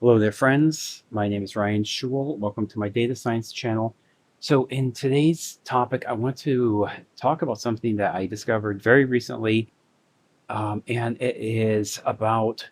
Hello there, friends. My name is Ryan Schul. Welcome to my data science channel. So, in today's topic, I want to talk about something that I discovered very recently, and it is about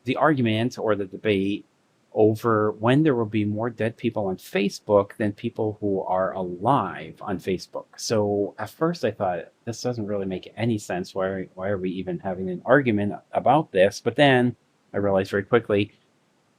the argument or the debate over when there will be more dead people on Facebook than people who are alive on Facebook. So, at first, I thought this doesn't really make any sense. Why are we even having an argument about this? But then I realized very quickly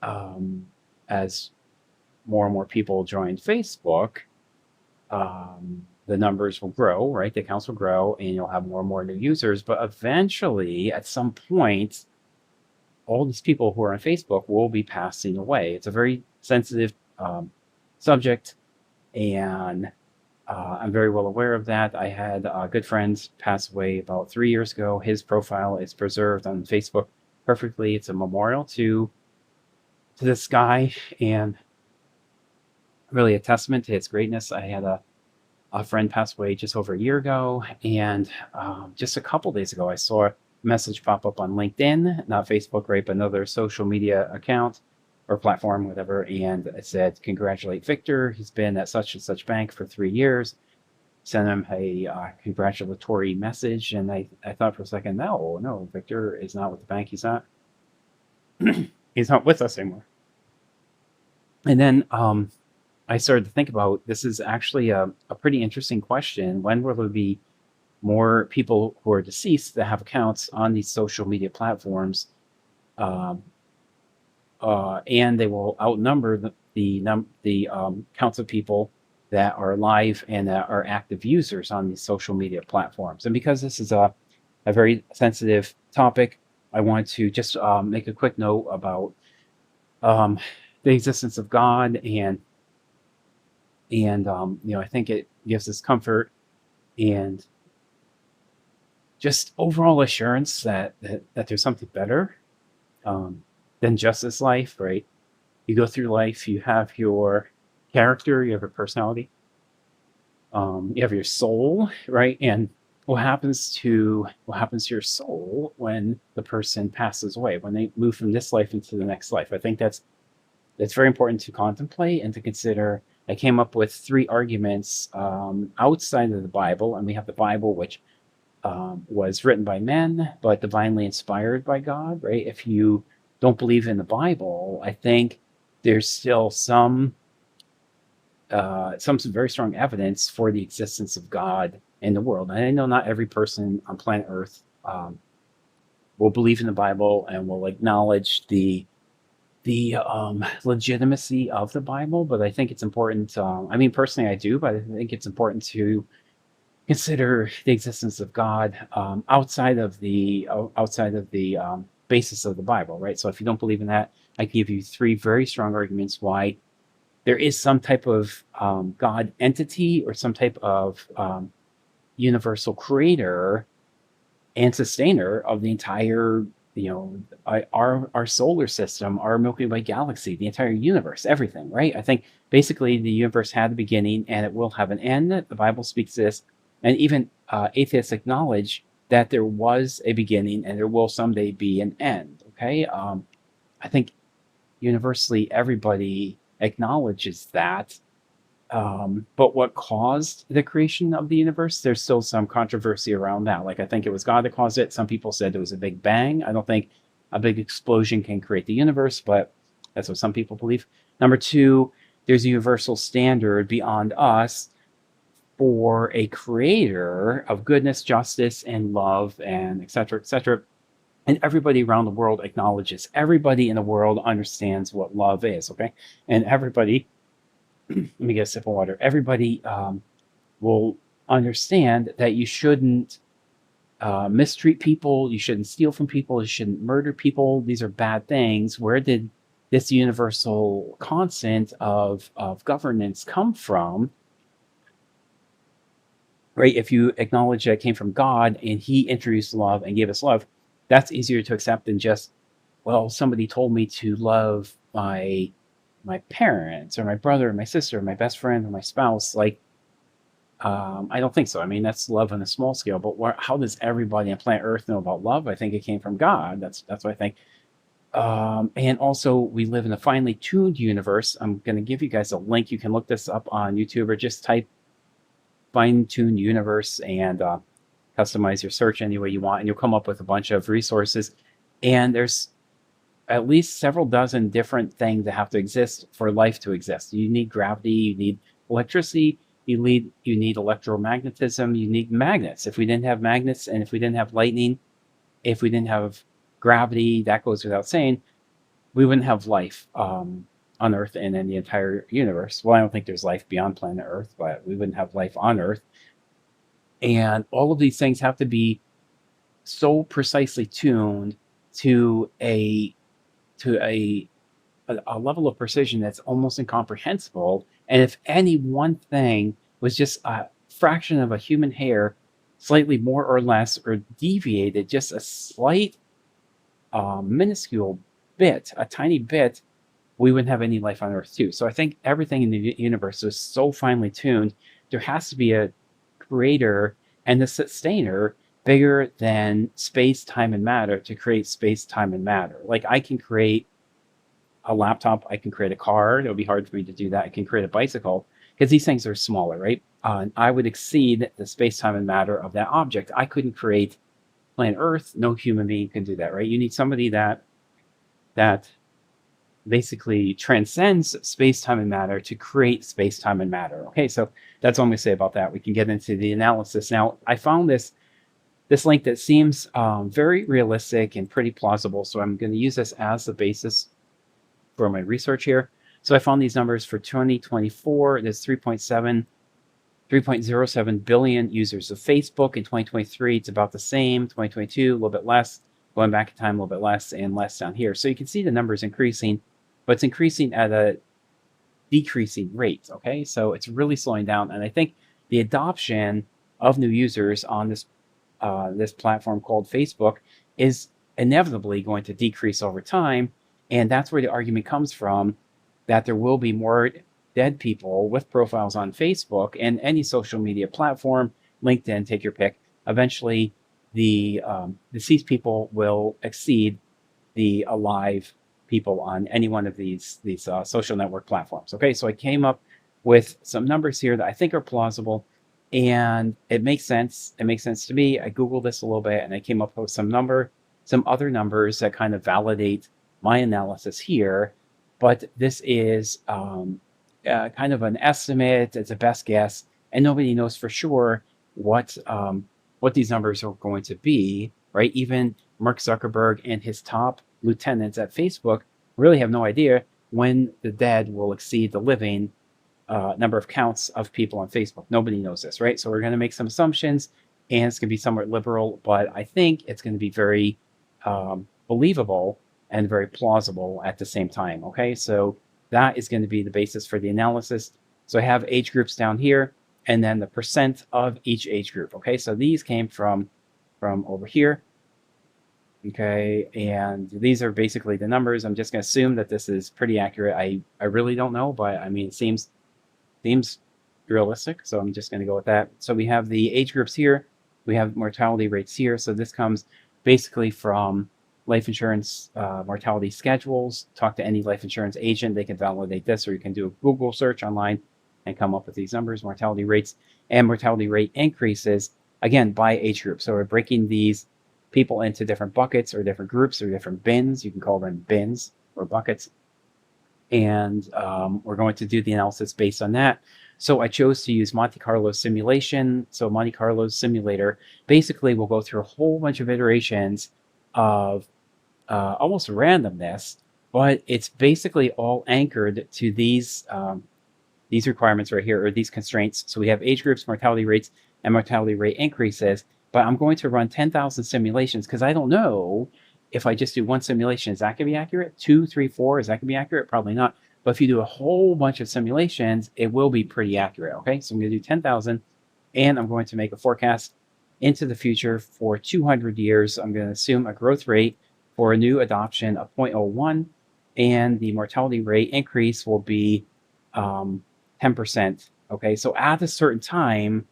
um, as more and more people join Facebook, the numbers will grow, right? The accounts will grow, and you'll have more and more new users. But eventually, at some point, all these people who are on Facebook will be passing away. It's a very sensitive subject, and I'm very well aware of that. I had a good friend pass away about 3 years ago. His profile is preserved on Facebook perfectly. It's a memorial to this guy, and really a testament to his greatness. I had a friend pass away just over a year ago, and just a couple days ago, I saw a message pop up on LinkedIn, not Facebook, right, but another social media account or platform, whatever, and it said, "Congratulate Victor. He's been at such and such bank for 3 years." Sent him a congratulatory message, and I thought for a second, no, Victor is not with the bank. He's not with us anymore. And then I started to think about this is actually a pretty interesting question. When will there be more people who are deceased that have accounts on these social media platforms, um, and they will outnumber the counts of people that are live and that are active users on these social media platforms? And because this is a very sensitive topic, I want to just make a quick note about um, the existence of God, and I think it gives us comfort and just overall assurance that there's something better um, than just this life, right? You go through life, you have your character, you have your personality, you have your soul, right? And what happens to your soul when the person passes away, when they move from this life into the next life? I think that's very important to contemplate and to consider. I came up with three arguments outside of the Bible, and we have the Bible, which was written by men, but divinely inspired by God, right? If you don't believe in the Bible, I think there's still some very strong evidence for the existence of God in the world. And I know not every person on planet Earth will believe in the Bible and will acknowledge the legitimacy of the Bible, but I think it's important. I mean, personally, I do, but I think it's important to consider the existence of God outside of the basis of the Bible, right? So if you don't believe in that, I give you three very strong arguments why there is some type of God entity or some type of universal creator and sustainer of the entire, our solar system, our Milky Way galaxy, the entire universe, everything, right? I think basically the universe had a beginning and it will have an end. The Bible speaks to this, and even atheists acknowledge that there was a beginning and there will someday be an end. Okay, I think universally everybody acknowledges that. But what caused the creation of the universe? There's still some controversy around that. Like, I think it was God that caused it. Some people said it was a big bang. I don't think a big explosion can create the universe, but that's what some people believe. Number two, there's a universal standard beyond us for a creator of goodness, justice, and love, and et cetera, et cetera. And everybody around the world acknowledges, everybody in the world understands what love is, okay? And everybody, let me get a sip of water. Everybody will understand that you shouldn't mistreat people, you shouldn't steal from people, you shouldn't murder people. These are bad things. Where did this universal constant of governance come from? Right? If you acknowledge that it came from God and He introduced love and gave us love, that's easier to accept than just, well, somebody told me to love my parents or my brother or my sister or my best friend or my spouse. I don't think so. I mean, that's love on a small scale, but how does everybody on planet Earth know about love? I think it came from God. That's what I think. And also, we live in a finely tuned universe. I'm going to give you guys a link. You can look this up on YouTube or just type fine tuned universe and customize your search any way you want, and you'll come up with a bunch of resources. And there's at least several dozen different things that have to exist for life to exist. You need gravity, you need electricity, you need electromagnetism, you need magnets. If we didn't have magnets, and if we didn't have lightning, if we didn't have gravity, that goes without saying, we wouldn't have life on Earth and in the entire universe. Well, I don't think there's life beyond planet Earth, but we wouldn't have life on Earth. And all of these things have to be so precisely tuned to a level of precision that's almost incomprehensible. And if any one thing was just a fraction of a human hair, slightly more or less, or deviated just a slight, minuscule bit, a tiny bit, we wouldn't have any life on Earth too. So I think everything in the universe is so finely tuned. There has to be a creator and the sustainer bigger than space, time, and matter to create space, time, and matter. Like, I can create a laptop, I can create a car. It'll be hard for me to do that. I can create a bicycle because these things are smaller, right? And I would exceed the space, time, and matter of that object. I couldn't create planet Earth. No human being can do that, right? You need somebody that basically transcends space, time, and matter to create space, time, and matter. Okay, so that's all I'm going to say about that. We can get into the analysis now. I found this link that seems very realistic and pretty plausible, so I'm going to use this as the basis for my research here. So I found these numbers for 2024. There's 3.07 billion users of Facebook. In 2023, it's about the same. 2022, a little bit less. Going back in time, a little bit less, and less down here. So you can see the numbers increasing, but it's increasing at a decreasing rate. Okay, so it's really slowing down. And I think the adoption of new users on this platform called Facebook is inevitably going to decrease over time. And that's where the argument comes from, that there will be more dead people with profiles on Facebook and any social media platform, LinkedIn, take your pick. Eventually, the deceased people will exceed the alive people on any one of these social network platforms. Okay, so I came up with some numbers here that I think are plausible, and it makes sense. It makes sense to me. I Googled this a little bit, and I came up with some other numbers that kind of validate my analysis here. But this is kind of an estimate. It's a best guess, and nobody knows for sure what these numbers are going to be, right? Even Mark Zuckerberg and his top lieutenants at Facebook really have no idea when the dead will exceed the living number of counts of people on Facebook. Nobody knows this, right? So we're going to make some assumptions, and it's going to be somewhat liberal, but I think it's going to be very believable and very plausible at the same time. Okay, so that is going to be the basis for the analysis. So I have age groups down here, and then the percent of each age group. Okay, so these came from over here. Okay, and these are basically the numbers. I'm just going to assume that this is pretty accurate. I really don't know, but I mean, it seems realistic, so I'm just going to go with that. So we have the age groups here. We have mortality rates here. So this comes basically from life insurance mortality schedules. Talk to any life insurance agent. They can validate this, or you can do a Google search online and come up with these numbers, mortality rates, and mortality rate increases, again, by age group. So we're breaking these people into different buckets or different groups or different bins. You can call them bins or buckets. And we're going to do the analysis based on that. So I chose to use Monte Carlo simulation. So Monte Carlo simulator basically will go through a whole bunch of iterations of almost randomness, but it's basically all anchored to these requirements right here, or these constraints. So we have age groups, mortality rates, and mortality rate increases. But I'm going to run 10,000 simulations because I don't know if I just do one simulation, is that going to be accurate? 2, 3, 4, is that going to be accurate? Probably not. But if you do a whole bunch of simulations, it will be pretty accurate. Okay, so I'm going to do 10,000, and I'm going to make a forecast into the future for 200 years. I'm going to assume a growth rate for a new adoption of 0.01, and the mortality rate increase will be 10%. Okay, so at a certain time,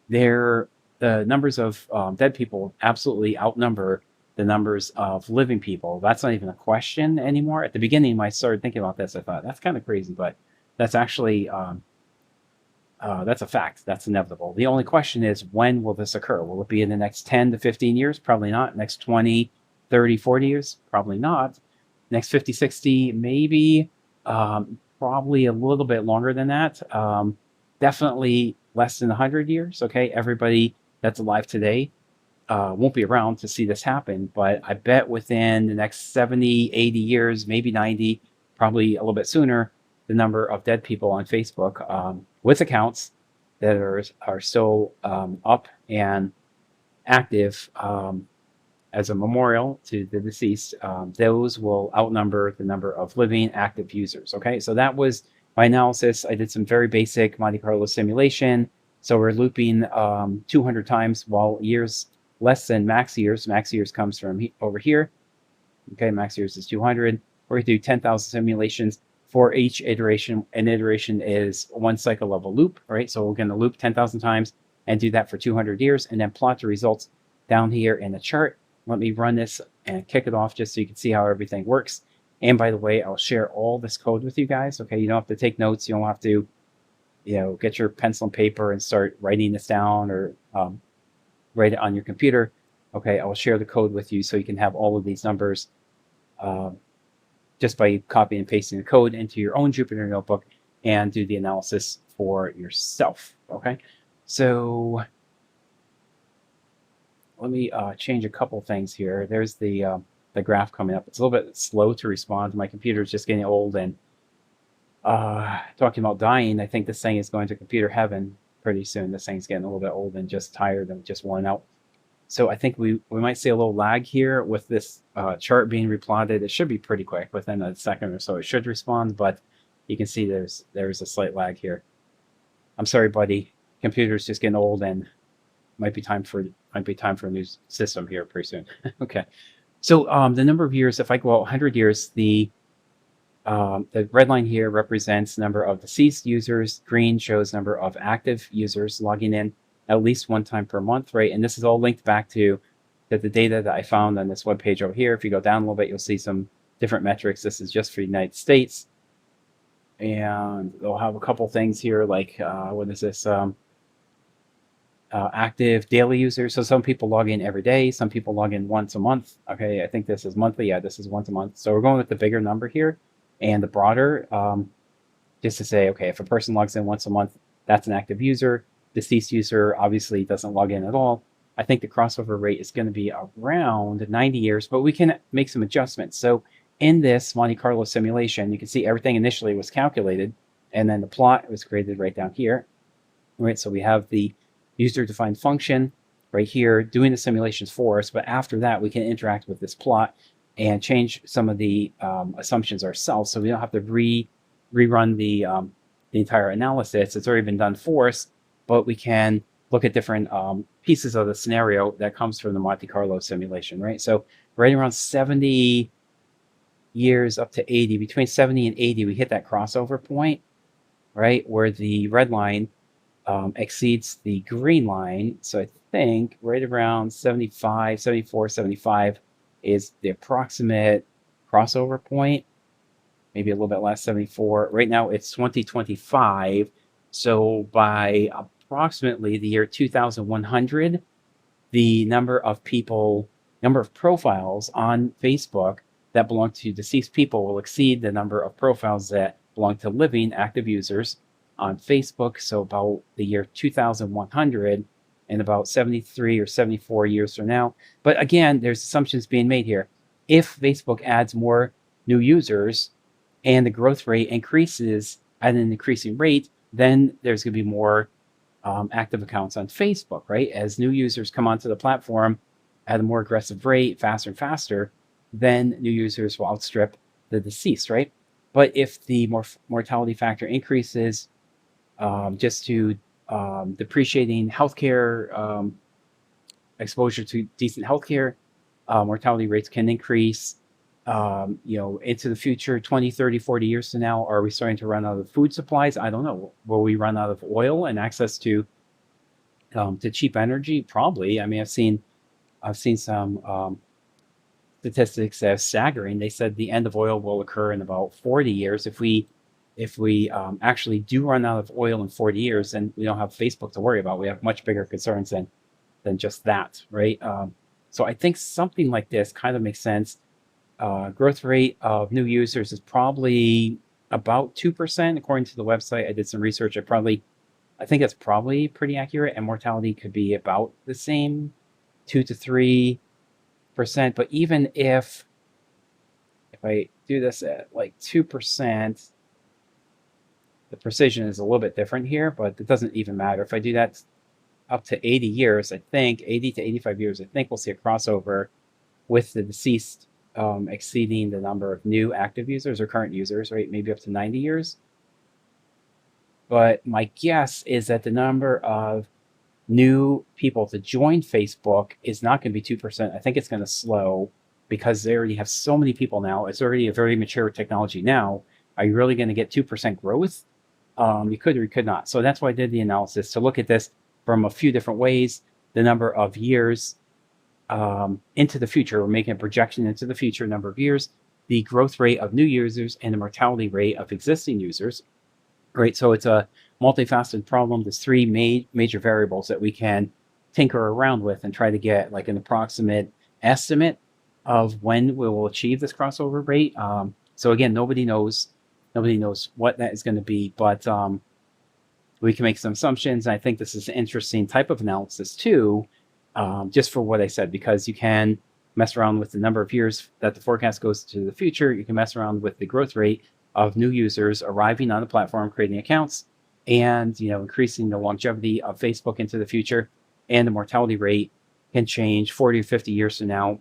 the numbers of dead people absolutely outnumber the numbers of living people. That's not even a question anymore. At the beginning, when I started thinking about this, I thought that's kind of crazy, but that's actually that's a fact. That's inevitable. The only question is, when will this occur? Will it be in the next 10 to 15 years? Probably not. Next 20, 30, 40 years? Probably not. Next 50, 60, maybe. Probably a little bit longer than that. Definitely less than 100 years. Okay. Everybody that's alive today won't be around to see this happen, but I bet within the next 70, 80 years, maybe 90, probably a little bit sooner, the number of dead people on Facebook with accounts that are still up and active as a memorial to the deceased, those will outnumber the number of living active users. Okay, so that was my analysis. I did some very basic Monte Carlo simulation. So we're looping 200 times while years less than max years. Max years comes from over here. Okay, max years is 200. We're going to do 10,000 simulations for each iteration. An iteration is one cycle of a loop, right? So we're going to loop 10,000 times and do that for 200 years and then plot the results down here in the chart. Let me run this and kick it off just so you can see how everything works. And by the way, I'll share all this code with you guys. Okay, you don't have to take notes. You don't have to, get your pencil and paper and start writing this down or write it on your computer. Okay, I will share the code with you so you can have all of these numbers just by copying and pasting the code into your own Jupyter notebook and do the analysis for yourself. Okay, so let me change a couple things here. There's the graph coming up. It's a little bit slow to respond. My computer is just getting old, and talking about dying, I think this thing is going to computer heaven pretty soon. This thing's getting a little bit old and just tired and just worn out. So I think we might see a little lag here with this chart being replotted. It should be pretty quick, within a second or so it should respond, but you can see there's a slight lag here. I'm sorry, buddy. Computer's just getting old and might be time for a new system here pretty soon. Okay. So the number of years, if I go out 100 years, the red line here represents number of deceased users. Green shows number of active users logging in at least one time per month, right? And this is all linked back to the data that I found on this webpage over here. If you go down a little bit, you'll see some different metrics. This is just for the United States. And they'll have a couple things here like, what is this? Active daily users. So some people log in every day. Some people log in once a month. Okay, I think this is monthly. Yeah, this is once a month. So we're going with the bigger number here and the broader, just to say, okay, if a person logs in once a month, that's an active user. Deceased user obviously doesn't log in at all. I think the crossover rate is going to be around 90 years, but we can make some adjustments. So in this Monte Carlo simulation, you can see everything initially was calculated, and then the plot was created right down here. Right, so we have the user-defined function right here doing the simulations for us, but after that, we can interact with this plot and change some of the assumptions ourselves, so we don't have to rerun the entire analysis. It's already been done for us, but we can look at different pieces of the scenario that comes from the Monte Carlo simulation, right? So right around 70 years up to 80, between 70 and 80, we hit that crossover point, right, where the red line exceeds the green line. So I think right around 75, 74, 75 is the approximate crossover point, maybe a little bit less, 74. Right now it's 2025. So by approximately the year 2100, the number of profiles on Facebook that belong to deceased people will exceed the number of profiles that belong to living active users on Facebook. So about the year 2100 and about 73 or 74 years from now. But again, there's assumptions being made here. If Facebook adds more new users and the growth rate increases at an increasing rate, then there's going to be more active accounts on Facebook, right? As new users come onto the platform at a more aggressive rate, faster and faster, then new users will outstrip the deceased, right? But if the mortality factor increases just to depreciating healthcare, exposure to decent healthcare, mortality rates can increase. Into the future, 20, 30, 40 years from now, are we starting to run out of food supplies? I don't know. Will we run out of oil and access to cheap energy? Probably. I mean, I've seen some statistics that are staggering. They said the end of oil will occur in about 40 years. If we actually do run out of oil in 40 years, then we don't have Facebook to worry about. We have much bigger concerns than just that, right? So I think something like this kind of makes sense. Growth rate of new users is probably about 2%, according to the website. I did some research. I think that's probably pretty accurate. And mortality could be about the same, 2 to 3%. But even if I do this at like 2%, the precision is a little bit different here, but it doesn't even matter. If I do that up to 80 years, I think 80 to 85 years, I think we'll see a crossover with the deceased exceeding the number of new active users or current users, right? Maybe up to 90 years. But my guess is that the number of new people to join Facebook is not going to be 2%. I think it's going to slow because they already have so many people now. It's already a very mature technology now. Are you really going to get 2% growth? You could or you could not. So that's why I did the analysis to look at this from a few different ways. The number of years into the future, we're making a projection into the future number of years, the growth rate of new users, and the mortality rate of existing users. Right, so it's a multifaceted problem. There's three major variables that we can tinker around with and try to get like an approximate estimate of when we will achieve this crossover rate. So again, nobody knows what that is going to be, but we can make some assumptions. I think this is an interesting type of analysis too, just for what I said, because you can mess around with the number of years that the forecast goes to the future. You can mess around with the growth rate of new users arriving on the platform, creating accounts, and increasing the longevity of Facebook into the future. And the mortality rate can change 40 or 50 years from now.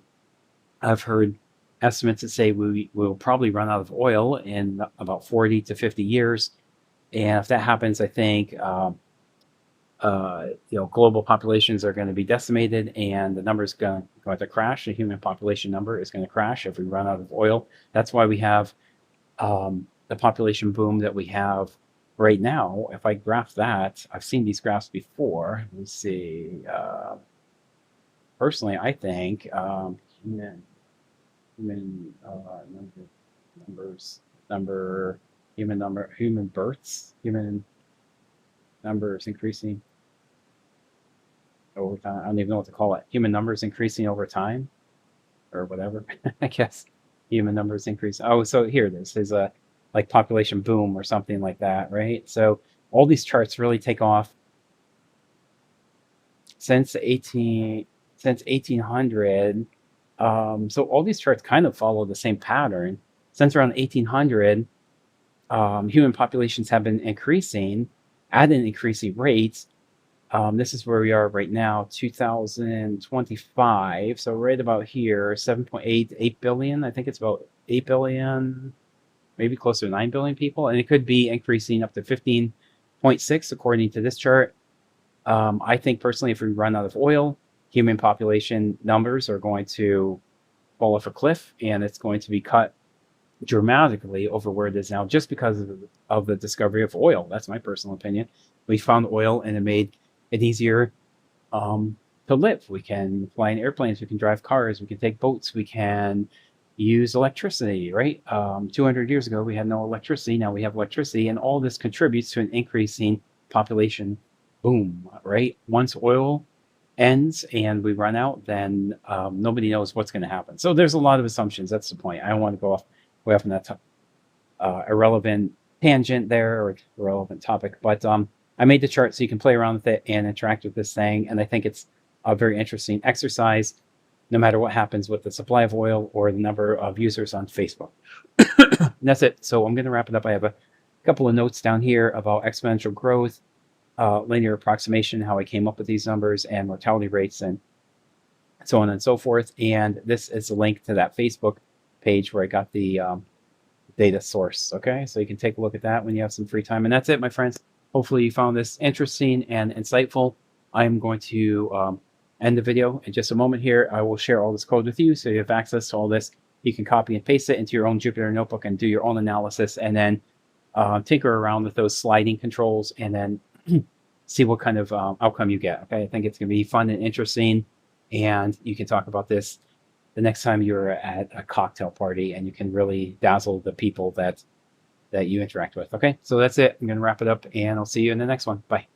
I've heard estimates that say we will probably run out of oil in about 40 to 50 years. And if that happens, I think global populations are going to be decimated, and the number is going to crash. The human population number is going to crash if we run out of oil. That's why we have the population boom that we have right now. If I graph that, I've seen these graphs before. Let me see. Personally, I think human births, human numbers increasing over time. I don't even know what to call it. Human numbers increasing over time, or whatever. I guess human numbers increase. Oh, so here it is. There's a like population boom or something like that, right? So all these charts really take off since 1800. So all these charts kind of follow the same pattern. Since around 1800, human populations have been increasing at an increasing rate. This is where we are right now, 2025. So right about here, 8 billion. I think it's about 8 billion, maybe closer to 9 billion people. And it could be increasing up to 15.6 according to this chart. I think personally, if we run out of oil, human population numbers are going to fall off a cliff, and it's going to be cut dramatically over where it is now just because of the discovery of oil. That's my personal opinion. We found oil, and it made it easier to live. We can fly in airplanes, we can drive cars, we can take boats, we can use electricity, right? 200 years ago, we had no electricity. Now we have electricity, and all this contributes to an increasing population boom, right? Once oil ends and we run out, then nobody knows what's going to happen. So there's a lot of assumptions. That's the point. I don't want to go way off on that irrelevant tangent there, or irrelevant topic, but I made the chart so you can play around with it and interact with this thing. And I think it's a very interesting exercise, no matter what happens with the supply of oil or the number of users on Facebook. And that's it. So I'm going to wrap it up. I have a couple of notes down here about exponential growth, linear approximation, how I came up with these numbers, and mortality rates, and so on and so forth. And this is a link to that Facebook page where I got the data source. Okay, so you can take a look at that when you have some free time. And that's it, my friends. Hopefully you found this interesting and insightful. I'm going to end the video in just a moment here. I will share all this code with you so you have access to all this. You can copy and paste it into your own Jupyter notebook and do your own analysis, and then tinker around with those sliding controls, and then see what kind of outcome you get. Okay, I think it's going to be fun and interesting, and you can talk about this the next time you're at a cocktail party, and you can really dazzle the people that you interact with. Okay, so that's it. I'm going to wrap it up, and I'll see you in the next one. Bye.